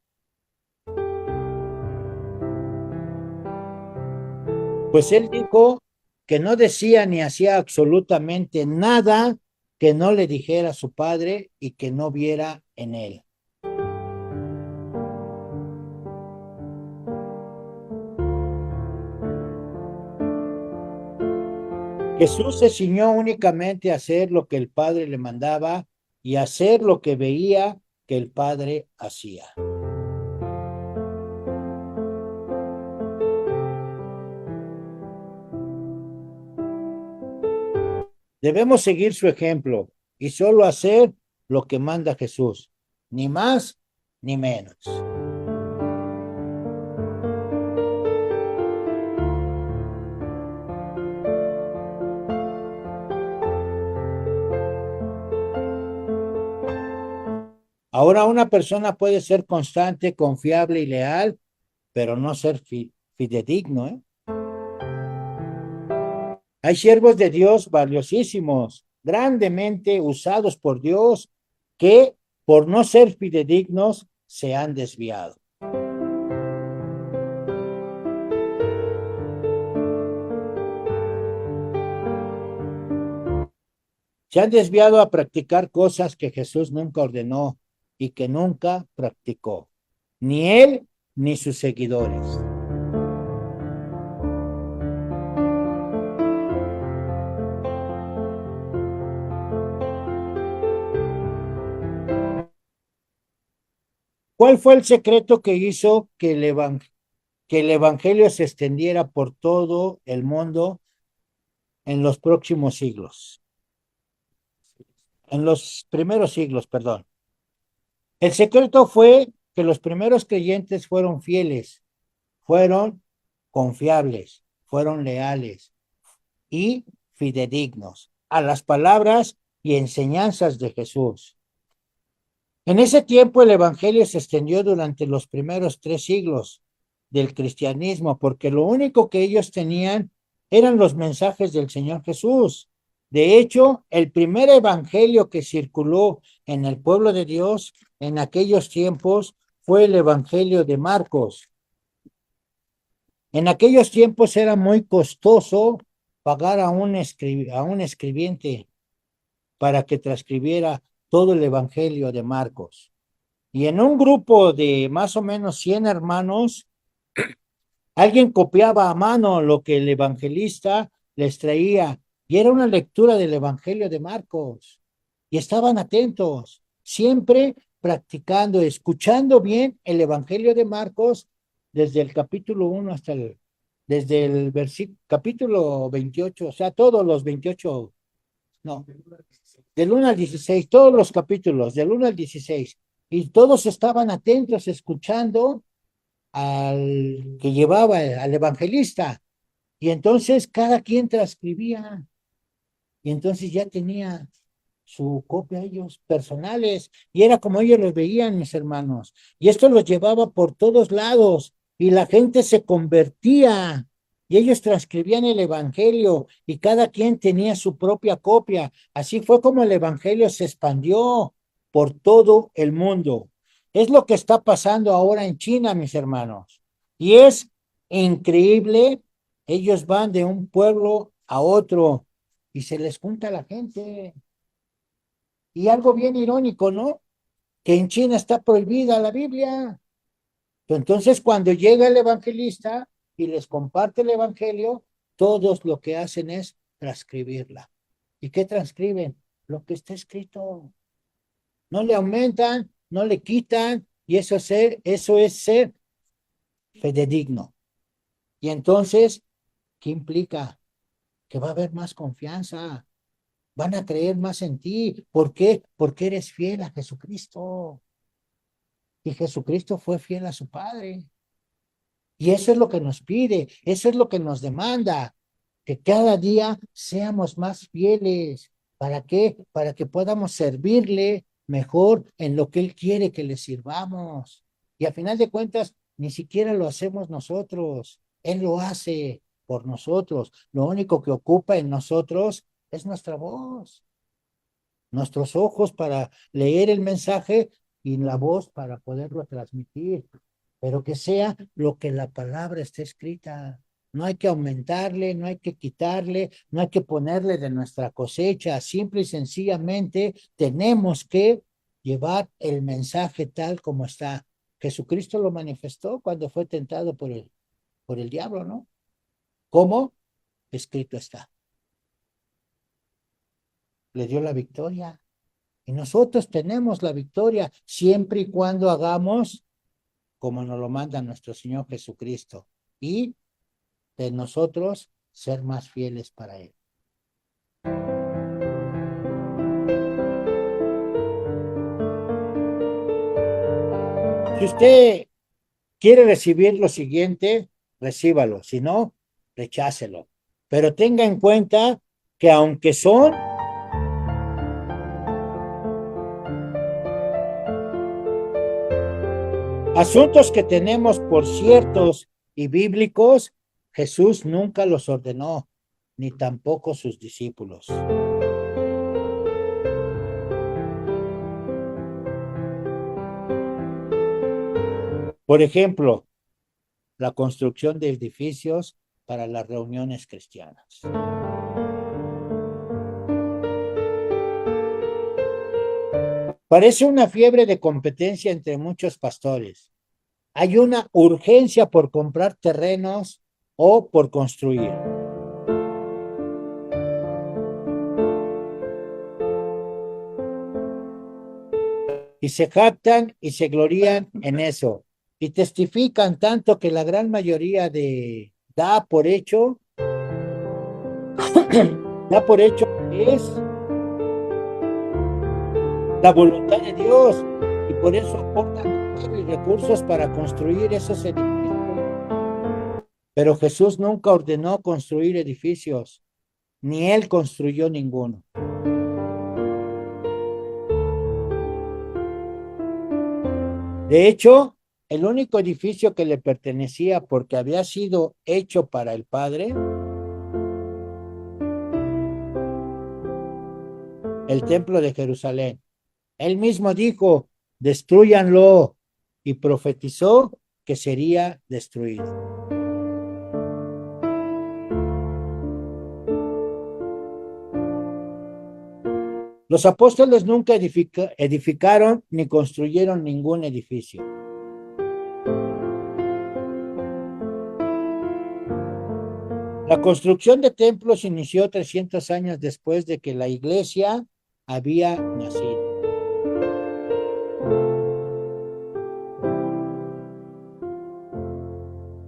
Pues él dijo que no decía ni hacía absolutamente nada que no le dijera a su Padre y que no viera en él. Jesús se ciñó únicamente a hacer lo que el Padre le mandaba y a hacer lo que veía que el Padre hacía. Debemos seguir su ejemplo y solo hacer lo que manda Jesús, ni más ni menos. Ahora una persona puede ser constante, confiable y leal, pero no ser fidedigno, ¿eh? Hay siervos de Dios valiosísimos, grandemente usados por Dios, que por no ser fidedignos se han desviado. Se han desviado a practicar cosas que Jesús nunca ordenó y que nunca practicó, ni él ni sus seguidores. ¿Cuál fue el secreto que hizo que el evangelio se extendiera por todo el mundo en los próximos siglos? En los primeros siglos, perdón. El secreto fue que los primeros creyentes fueron fieles, fueron confiables, fueron leales y fidedignos a las palabras y enseñanzas de Jesús. En ese tiempo el evangelio se extendió durante los primeros 3 siglos del cristianismo, porque lo único que ellos tenían eran los mensajes del Señor Jesús. De hecho, el primer evangelio que circuló en el pueblo de Dios en aquellos tiempos fue el evangelio de Marcos. En aquellos tiempos era muy costoso pagar a un escribiente para que transcribiera todo el evangelio de Marcos. Y en un grupo de más o menos 100 hermanos, Alguien copiaba a mano lo que el evangelista les traía, y era una lectura del Evangelio de Marcos, y estaban atentos, siempre practicando, escuchando bien el Evangelio de Marcos desde el capítulo 1 hasta desde el capítulo 28, o sea, todos los 28, no, del 1 al 16, todos los capítulos, del 1 al 16, y todos estaban atentos, escuchando al que llevaba, al evangelista, y entonces cada quien transcribía, y entonces ya tenía su copia ellos personales, y era como ellos los veían, mis hermanos, y esto los llevaba por todos lados, y la gente se convertía, y ellos transcribían el evangelio, y cada quien tenía su propia copia. Así fue como el evangelio se expandió por todo el mundo. Es lo que está pasando ahora en China, mis hermanos, y es increíble. Ellos van de un pueblo a otro y se les junta la gente. Y algo bien irónico, ¿no? Que en China está prohibida la Biblia. Entonces, cuando llega el evangelista y les comparte el evangelio, todos lo que hacen es transcribirla. ¿Y qué transcriben? Lo que está escrito. No le aumentan, no le quitan, y eso es ser fidedigno. Y entonces, ¿qué implica? Que va a haber más confianza. Van a creer más en ti. ¿Por qué? Porque eres fiel a Jesucristo. Y Jesucristo fue fiel a su Padre. Y eso es lo que nos pide, eso es lo que nos demanda, que cada día seamos más fieles. ¿Para qué? Para que podamos servirle mejor en lo que Él quiere que le sirvamos. Y a final de cuentas, ni siquiera lo hacemos nosotros. Él lo hace por nosotros. Lo único que ocupa en nosotros es nuestra voz, nuestros ojos para leer el mensaje y la voz para poderlo transmitir, pero que sea lo que la palabra esté escrita. No hay que aumentarle, no hay que quitarle, no hay que ponerle de nuestra cosecha. Simple y sencillamente tenemos que llevar el mensaje tal como está. Jesucristo lo manifestó cuando fue tentado por el diablo, ¿no? ¿Cómo? Escrito está. Le dio la victoria. Y nosotros tenemos la victoria siempre y cuando hagamos como nos lo manda nuestro Señor Jesucristo, y de nosotros ser más fieles para Él. Si usted quiere recibir lo siguiente, recíbalo, si no, rechácelo. Pero tenga en cuenta que aunque son asuntos que tenemos por ciertos y bíblicos, Jesús nunca los ordenó, ni tampoco sus discípulos. Por ejemplo, la construcción de edificios para las reuniones cristianas. Parece una fiebre de competencia entre muchos pastores. Hay una urgencia por comprar terrenos o por construir. Y se jactan y se glorían en eso. Y testifican tanto que la gran mayoría da por hecho que es la voluntad de Dios, y por eso aportan recursos para construir esos edificios. Pero Jesús nunca ordenó construir edificios, ni Él construyó ninguno. De hecho, el único edificio que le pertenecía porque había sido hecho para el Padre, el templo de Jerusalén. Él mismo dijo, destrúyanlo, y profetizó que sería destruido. Los apóstoles nunca edificaron ni construyeron ningún edificio. La construcción de templos inició 300 años después de que la iglesia había nacido.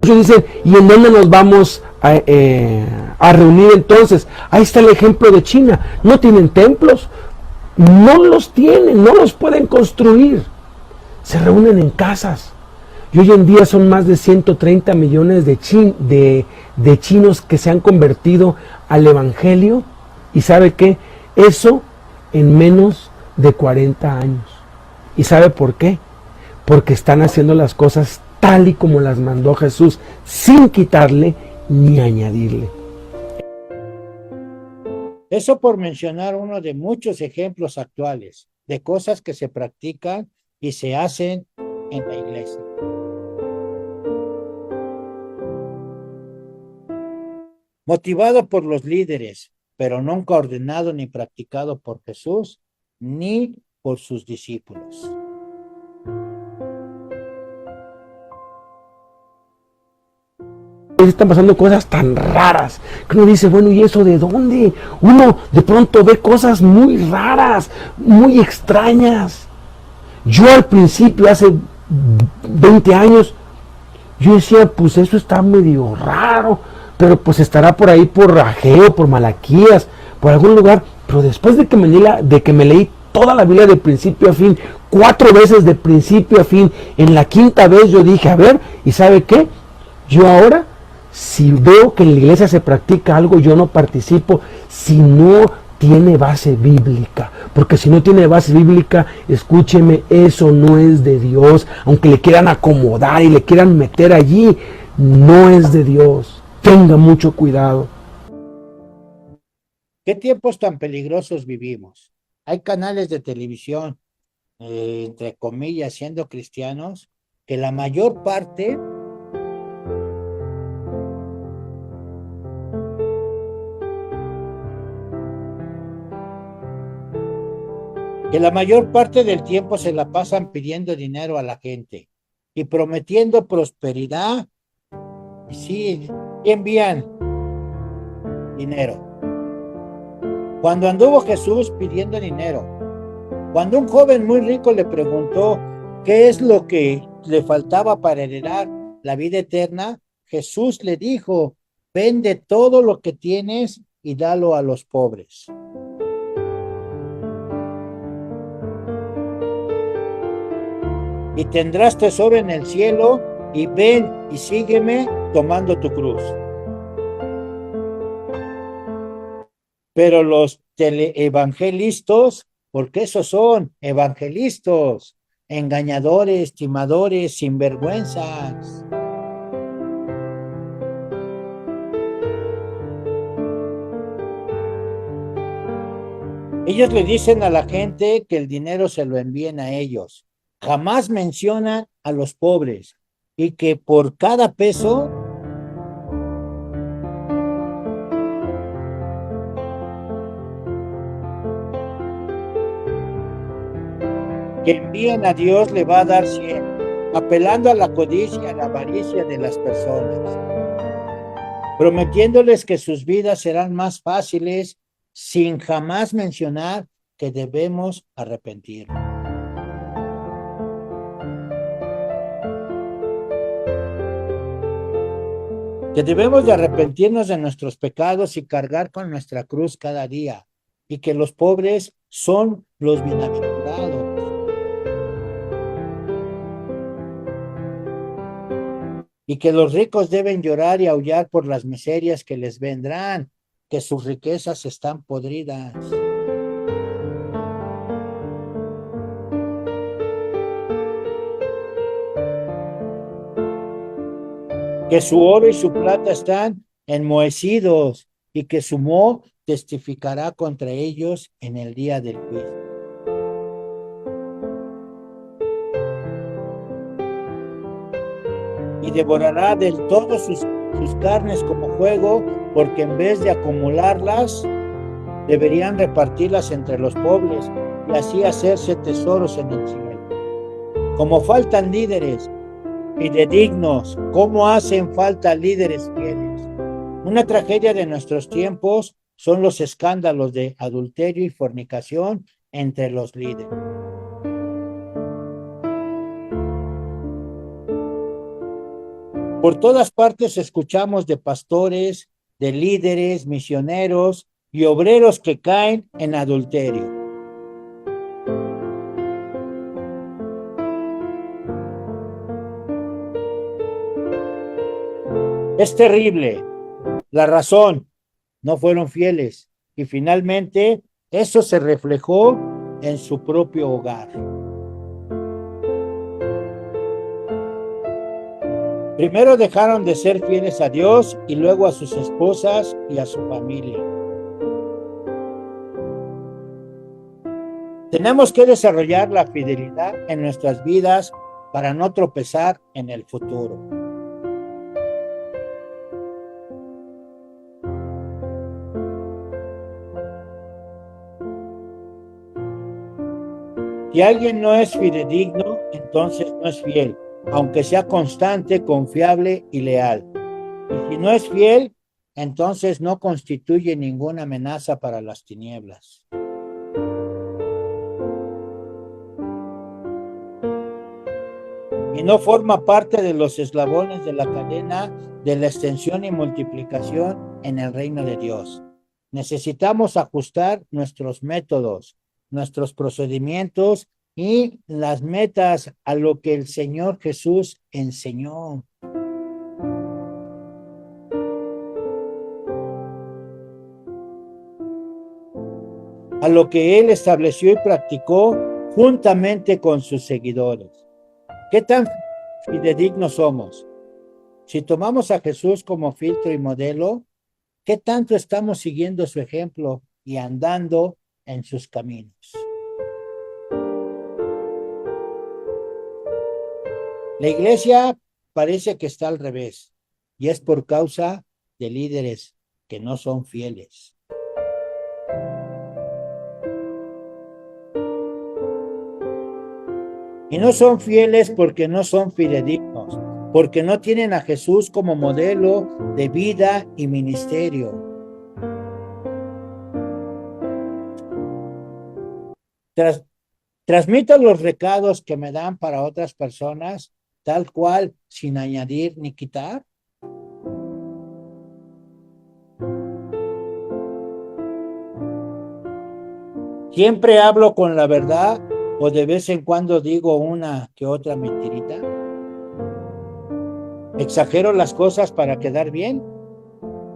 Muchos dicen, ¿y en dónde nos vamos a reunir entonces? Ahí está el ejemplo de China. No tienen templos, no los tienen, no los pueden construir. Se reúnen en casas. Y hoy en día son más de 130 millones de chinos que se han convertido al evangelio. ¿Y sabe qué? Eso en menos de 40 años. ¿Y sabe por qué? Porque están haciendo las cosas tal y como las mandó Jesús, sin quitarle ni añadirle. Eso por mencionar uno de muchos ejemplos actuales de cosas que se practican y se hacen en la iglesia. Motivado por los líderes, pero nunca ordenado ni practicado por Jesús ni por sus discípulos. Están pasando cosas tan raras que uno dice, bueno, ¿y eso de dónde? Uno de pronto ve cosas muy raras, muy extrañas. Yo al principio, hace 20 años, yo decía, pues eso está medio raro, pero pues estará por ahí por Ageo, por Malaquías, por algún lugar. Pero después de que me leí toda la Biblia de principio a fin, 4 veces de principio a fin, en la 5ª vez yo dije, a ver, ¿y sabe qué? Yo ahora, si veo que en la iglesia se practica algo, yo no participo si no tiene base bíblica. Porque si no tiene base bíblica, escúcheme, eso no es de Dios. Aunque le quieran acomodar y le quieran meter allí, no es de Dios. Tenga mucho cuidado. ¿Qué tiempos tan peligrosos vivimos? Hay canales de televisión, entre comillas, siendo cristianos, que la mayor parte del tiempo se la pasan pidiendo dinero a la gente y prometiendo prosperidad. Y sí, envían dinero. Cuando anduvo Jesús pidiendo dinero, cuando un joven muy rico le preguntó qué es lo que le faltaba para heredar la vida eterna, Jesús le dijo, vende todo lo que tienes y dalo a los pobres. Y tendrás tesoro en el cielo, y ven y sígueme tomando tu cruz. Pero los teleevangelistas, porque esos son evangelistas, engañadores, timadores, sinvergüenzas. Ellos le dicen a la gente que el dinero se lo envíen a ellos. Jamás mencionan a los pobres y que por cada peso que envíen a Dios le va a dar 100, apelando a la codicia, a la avaricia de las personas, prometiéndoles que sus vidas serán más fáciles sin jamás mencionar que debemos arrepentirnos. Que debemos de arrepentirnos de nuestros pecados y cargar con nuestra cruz cada día, y que los pobres son los bienaventurados. Y que los ricos deben llorar y aullar por las miserias que les vendrán, que sus riquezas están podridas. Que su oro y su plata están enmohecidos y que su moho testificará contra ellos en el día del juicio. Y devorará del todo sus carnes como fuego, porque en vez de acumularlas, deberían repartirlas entre los pobres y así hacerse tesoros en el cielo. Como faltan líderes fidedignos, ¿cómo hacen falta líderes fieles? Una tragedia de nuestros tiempos son los escándalos de adulterio y fornicación entre los líderes. Por todas partes escuchamos de pastores, de líderes, misioneros y obreros que caen en adulterio. Es terrible. La razón, no fueron fieles y finalmente eso se reflejó en su propio hogar. Primero dejaron de ser fieles a Dios y luego a sus esposas y a su familia. Tenemos que desarrollar la fidelidad en nuestras vidas para no tropezar en el futuro. Si alguien no es fidedigno, entonces no es fiel, aunque sea constante, confiable y leal. Y si no es fiel, entonces no constituye ninguna amenaza para las tinieblas. Y no forma parte de los eslabones de la cadena de la extensión y multiplicación en el reino de Dios. Necesitamos ajustar nuestros métodos, nuestros procedimientos y las metas a lo que el Señor Jesús enseñó. A lo que Él estableció y practicó juntamente con sus seguidores. ¿Qué tan fidedignos somos? Si tomamos a Jesús como filtro y modelo, ¿qué tanto estamos siguiendo su ejemplo y andando en sus caminos? La iglesia parece que está al revés, y es por causa de líderes que no son fieles. Y no son fieles porque no son fidedignos, porque no tienen a Jesús como modelo de vida y ministerio. Transmito los recados que me dan para otras personas, tal cual, sin añadir ni quitar. Siempre hablo con la verdad o de vez en cuando digo una que otra mentirita. ¿Exagero las cosas para quedar bien?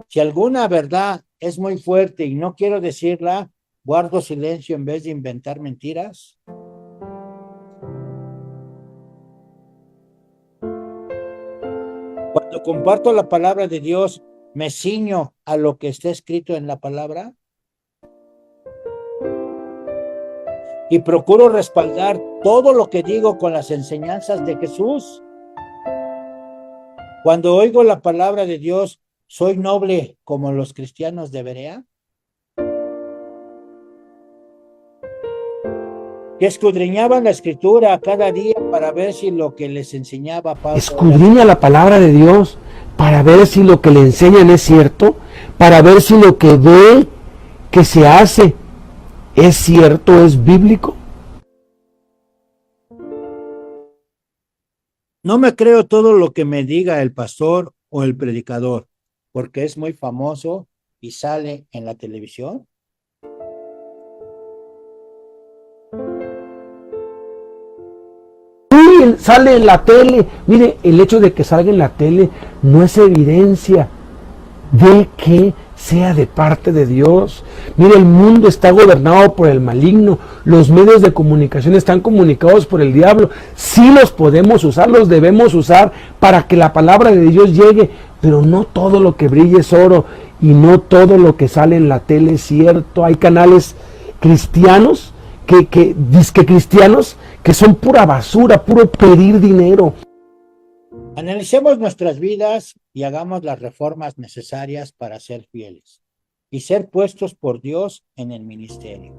Si alguna verdad es muy fuerte y no quiero decirla, ¿guardo silencio en vez de inventar mentiras? Cuando comparto la palabra de Dios, ¿me ciño a lo que está escrito en la palabra? Y procuro respaldar todo lo que digo con las enseñanzas de Jesús. Cuando oigo la palabra de Dios, ¿soy noble como los cristianos de Berea? Que escudriñaban la escritura cada día para ver si lo que les enseñaba Pablo. Escudriña la palabra de Dios para ver si lo que le enseñan es cierto, para ver si lo que ve que se hace es cierto, es bíblico. No me creo todo lo que me diga el pastor o el predicador, porque es muy famoso y sale en la televisión. Sí, sale en la tele. Mire, el hecho de que salga en la tele no es evidencia de que sea de parte de Dios. Mire, el mundo está gobernado por el maligno, los medios de comunicación están comunicados por el diablo. Sí los podemos usar, los debemos usar para que la palabra de Dios llegue, pero no todo lo que brille es oro y no todo lo que sale en la tele es cierto. Hay canales cristianos disque cristianos que son pura basura, puro pedir dinero. Analicemos nuestras vidas y hagamos las reformas necesarias para ser fieles y ser puestos por Dios en el ministerio.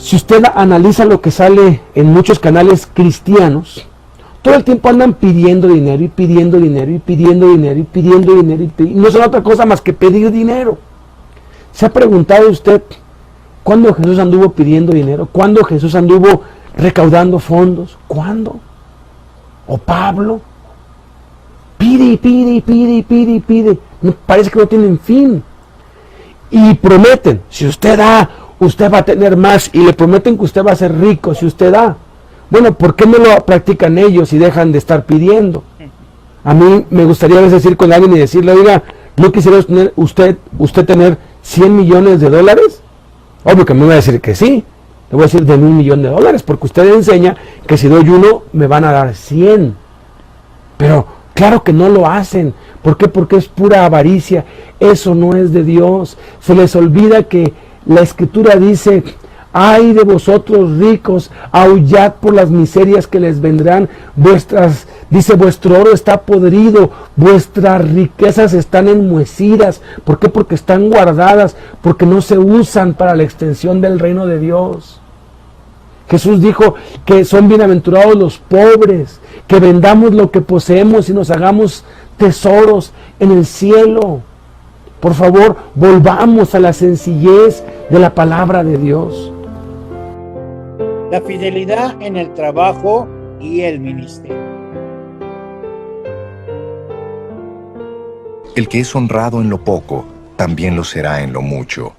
Si usted analiza lo que sale en muchos canales cristianos, todo el tiempo andan pidiendo dinero y pidiendo dinero y pidiendo dinero y pidiendo dinero y no son otra cosa más que pedir dinero. ¿Se ha preguntado usted cuándo Jesús anduvo pidiendo dinero? ¿Cuándo Jesús anduvo recaudando fondos? ¿Cuándo? ¿O Pablo? Pide y pide y pide y pide y pide. Parece que no tienen fin. Y prometen, si usted da, usted va a tener más. Y le prometen que usted va a ser rico si usted da. Bueno, ¿por qué no lo practican ellos y dejan de estar pidiendo? A mí me gustaría a veces ir con alguien y decirle, oiga, ¿no quisiera tener usted tener 100 millones de dólares? Obvio que me va a decir que sí. Le voy a decir de $1 millón, porque usted enseña que si doy uno, me van a dar 100. Pero claro que no lo hacen. ¿Por qué? Porque es pura avaricia. Eso no es de Dios. Se les olvida que la Escritura dice, ay de vosotros ricos, aullad por las miserias que les vendrán. Dice, vuestro oro está podrido, vuestras riquezas están enmohecidas. ¿Por qué? Porque están guardadas, porque no se usan para la extensión del reino de Dios. Jesús dijo que son bienaventurados los pobres, que vendamos lo que poseemos y nos hagamos tesoros en el cielo. Por favor, volvamos a la sencillez de la palabra de Dios. La fidelidad en el trabajo y el ministerio. El que es honrado en lo poco, también lo será en lo mucho.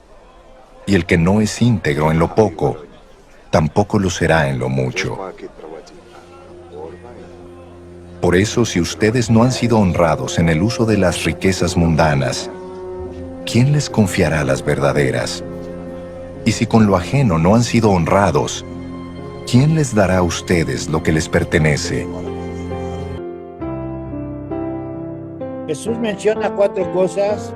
Y el que no es íntegro en lo poco, tampoco lo será en lo mucho. Por eso, si ustedes no han sido honrados en el uso de las riquezas mundanas, ¿quién les confiará las verdaderas? Y si con lo ajeno no han sido honrados, ¿quién les dará a ustedes lo que les pertenece? Jesús menciona 4 cosas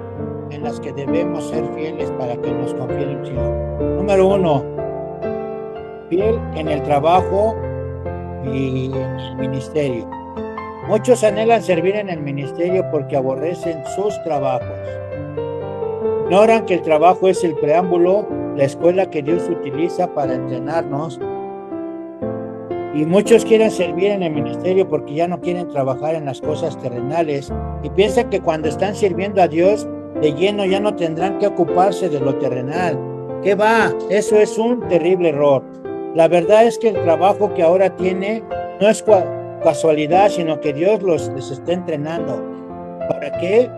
en las que debemos ser fieles para que nos confíe el Señor. Número 1, fiel en el trabajo y en el ministerio. Muchos anhelan servir en el ministerio porque aborrecen sus trabajos. Ignoran que el trabajo es el preámbulo, la escuela que Dios utiliza para entrenarnos. Y muchos quieren servir en el ministerio porque ya no quieren trabajar en las cosas terrenales y piensan que cuando están sirviendo a Dios de lleno ya no tendrán que ocuparse de lo terrenal. ¿Qué va? Eso es un terrible error. La verdad es que el trabajo que ahora tiene no es casualidad, sino que Dios les está entrenando. ¿Para qué?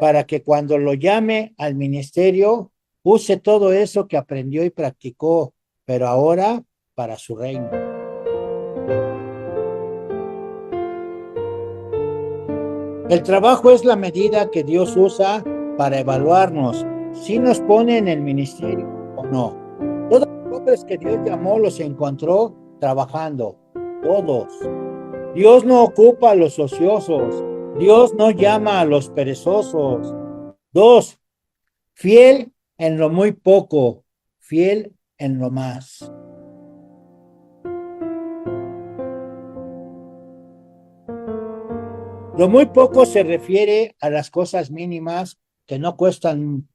Para que cuando lo llame al ministerio use todo eso que aprendió y practicó, pero ahora para su reino. El trabajo es la medida que Dios usa para evaluarnos si nos pone en el ministerio o no. Todos los hombres que Dios llamó los encontró trabajando, todos. Dios no ocupa a los ociosos, Dios no llama a los perezosos. 2, fiel en lo muy poco, fiel en lo más. Lo muy poco se refiere a las cosas mínimas que no cuestan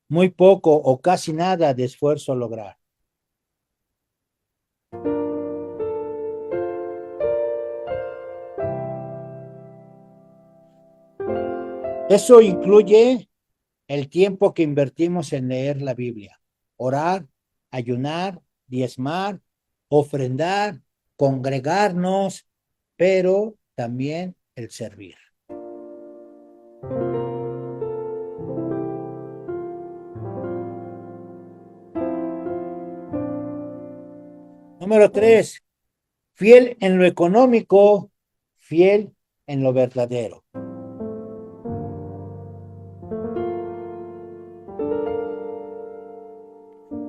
muy poco o casi nada de esfuerzo lograr. Eso incluye el tiempo que invertimos en leer la Biblia, orar, ayunar, diezmar, ofrendar, congregarnos, pero también el servir. Número 3, fiel en lo económico, fiel en lo verdadero.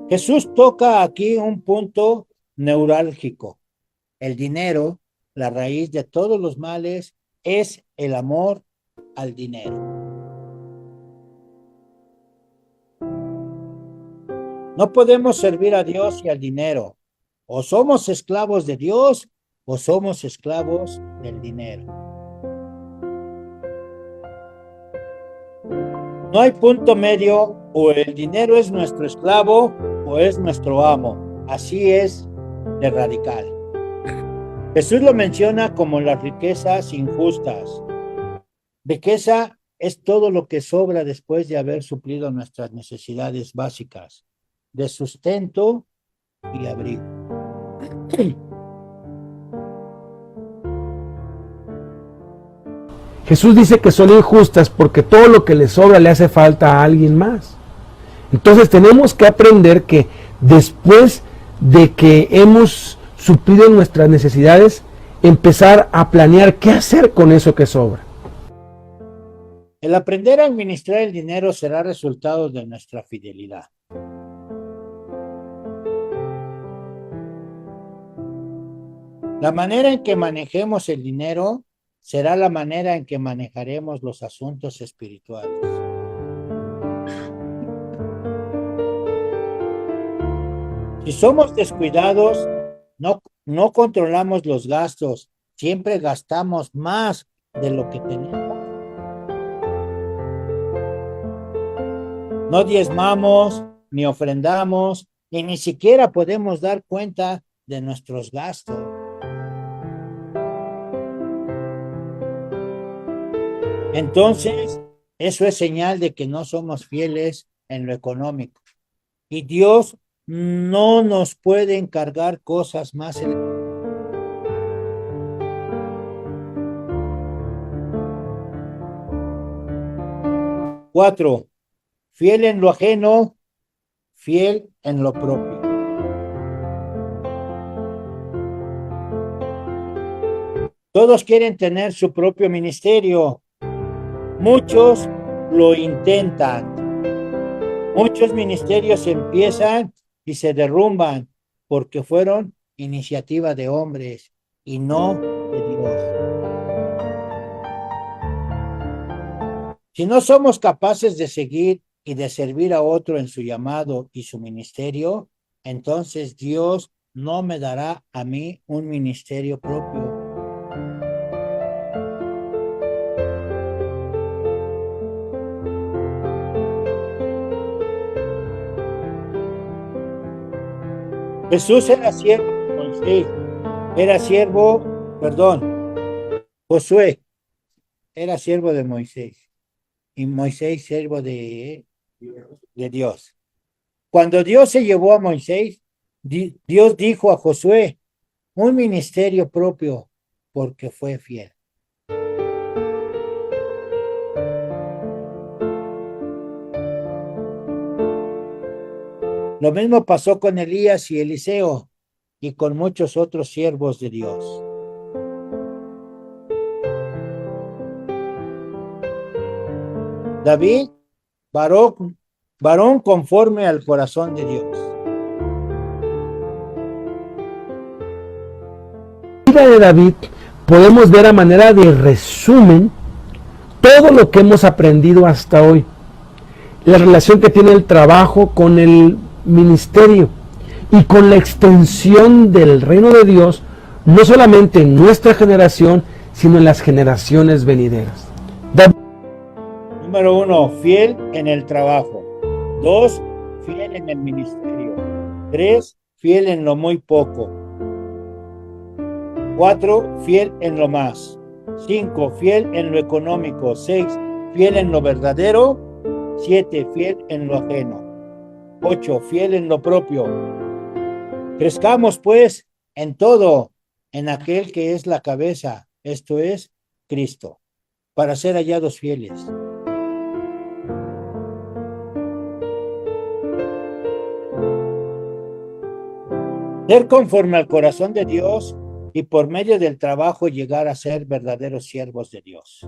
Jesús toca aquí un punto neurálgico. El dinero, la raíz de todos los males, es el amor al dinero. No podemos servir a Dios y al dinero. O somos esclavos de Dios o somos esclavos del dinero. No hay punto medio, o el dinero es nuestro esclavo o es nuestro amo. Así es de radical. Jesús lo menciona como las riquezas injustas. Riqueza es todo lo que sobra después de haber suplido nuestras necesidades básicas de sustento y abrigo. Jesús dice que son injustas porque todo lo que le sobra le hace falta a alguien más. Entonces tenemos que aprender que después de que hemos suplido nuestras necesidades, empezar a planear qué hacer con eso que sobra. El aprender a administrar el dinero será resultado de nuestra fidelidad. La manera en que manejemos el dinero será la manera en que manejaremos los asuntos espirituales. Si somos descuidados, no controlamos los gastos, siempre gastamos más de lo que tenemos. No diezmamos, ni ofrendamos, y ni siquiera podemos dar cuenta de nuestros gastos. Entonces, eso es señal de que no somos fieles en lo económico. Y Dios no nos puede encargar cosas más elevadas. 4. Fiel en lo ajeno, fiel en lo propio. Todos quieren tener su propio ministerio. Muchos lo intentan. Muchos ministerios empiezan y se derrumban porque fueron iniciativa de hombres y no de Dios. Si no somos capaces de seguir y de servir a otro en su llamado y su ministerio, entonces Dios no me dará a mí un ministerio propio. Jesús era siervo de Moisés, Josué era siervo de Moisés y Moisés siervo de Dios. Cuando Dios se llevó a Moisés, Dios dijo a Josué un ministerio propio porque fue fiel. Lo mismo pasó con Elías y Eliseo y con muchos otros siervos de Dios. David, varón conforme al corazón de Dios. En la vida de David podemos ver a manera de resumen todo lo que hemos aprendido hasta hoy. La relación que tiene el trabajo con el ministerio y con la extensión del reino de Dios, no solamente en nuestra generación, sino en las generaciones venideras. Número 1, fiel en el trabajo. 2, fiel en el ministerio. 3, fiel en lo muy poco. 4, fiel en lo más. 5, fiel en lo económico. 6, fiel en lo verdadero. 7, fiel en lo ajeno. 8, fiel en lo propio. Crezcamos pues en todo, en aquel que es la cabeza, esto es Cristo, para ser hallados fieles. Ser conforme al corazón de Dios y por medio del trabajo llegar a ser verdaderos siervos de Dios.